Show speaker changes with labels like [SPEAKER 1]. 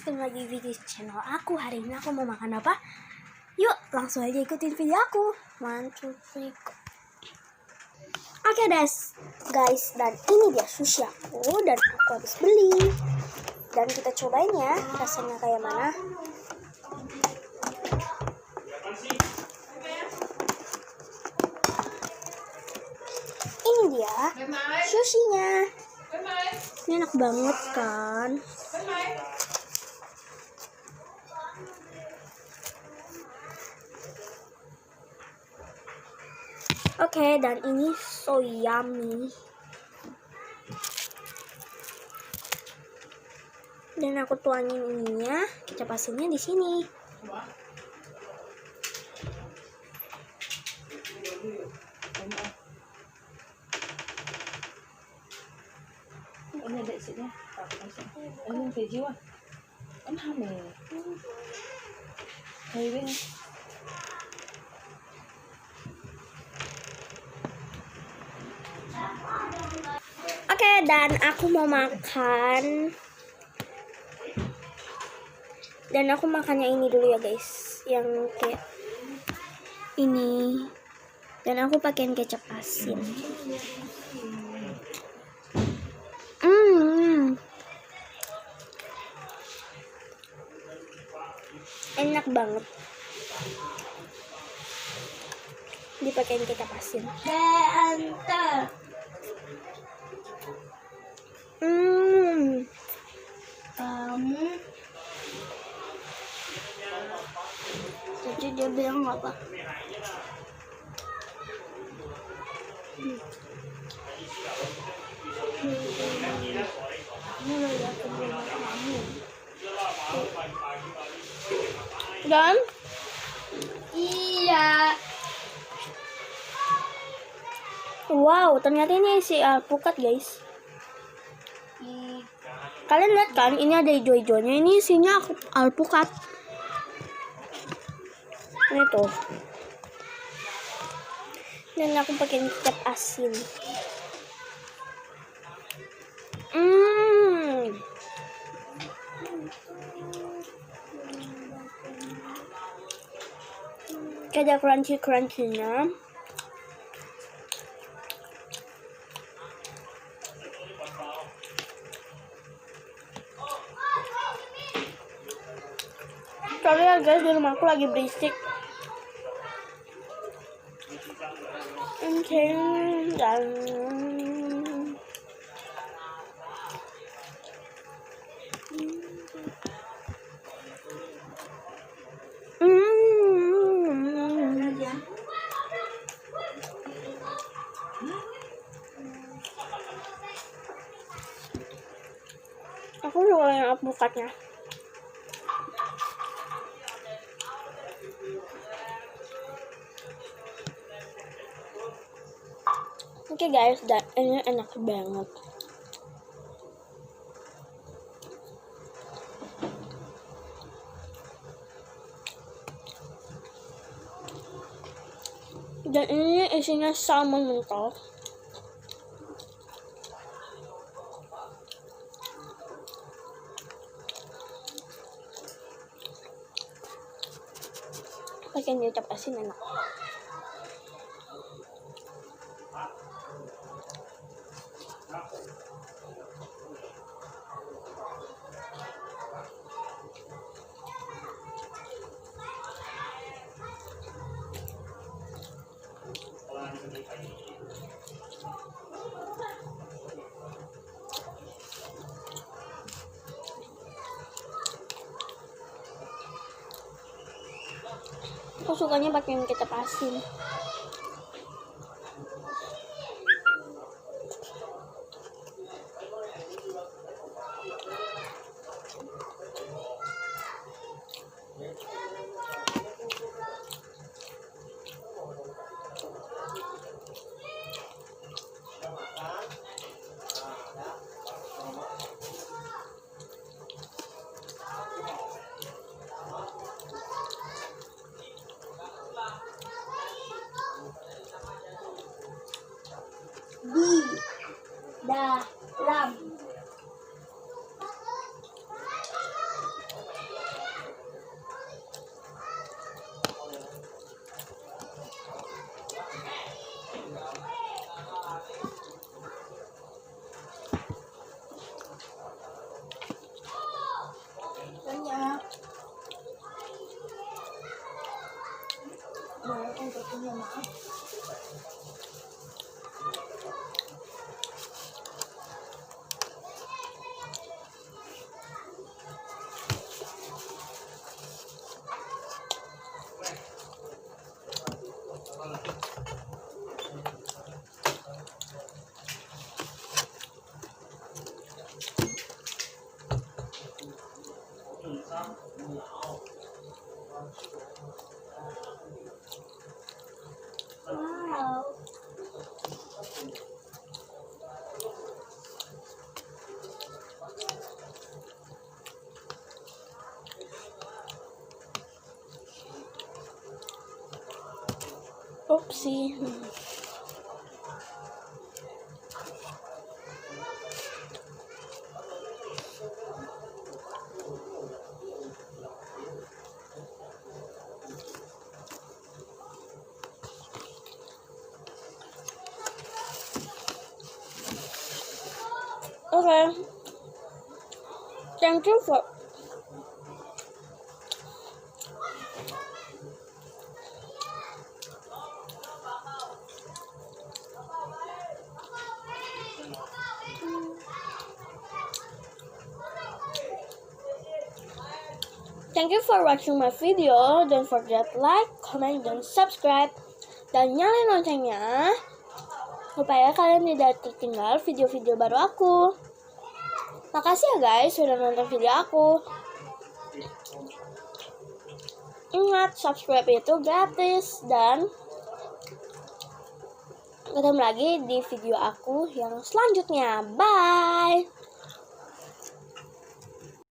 [SPEAKER 1] kembali lagi di channel aku. Hari ini aku mau makan apa? Yuk langsung aja ikutin video aku. 1, 2, 3, go. Oke guys, dan ini dia sushi aku dan aku habis beli. Dan kita cobain ya rasanya kayak mana. Ini dia sushinya. Ini enak banget kan? Oke, dan ini so yummy. Dan aku tuangin ininya, kecap asinnya di sini.
[SPEAKER 2] Ini ada isinya. Ini keju ah. Kan hamil. Baby.
[SPEAKER 1] Oke, dan aku mau makan. Dan aku makannya ini dulu ya guys, yang kayak ini. Dan aku pakein kecap asin. Enak banget. Dipakein kecap asin. Kamu jadi dia bilang apa? Dan iya. Wow, ternyata ini si alpukat guys. Kalian lihat kan, ini ada hijau-hijaunya. Ini isinya alpukat. Ini tuh. Dan aku pakai kecap asin. Ada crunchy-crunchy-nya. Sorry ya guys, di rumah aku lagi berisik. Oke, dan aku suka yang alpukatnya. Oke guys, dan ini enak banget. Dan ini isinya salmon mentol. Pakai kecap asin enak. Aku sukanya pakai kecap asin. Di dalam
[SPEAKER 2] makan.
[SPEAKER 1] Wow. Oopsie. Okay. Thank you for Thank you for watching my video. Don't forget like, comment, dan subscribe. Dan nyalain loncengnya supaya kalian tidak tertinggal video-video baru aku. Makasih ya guys sudah nonton video aku. Ingat, subscribe itu gratis. Dan ketemu lagi di video aku yang selanjutnya. Bye!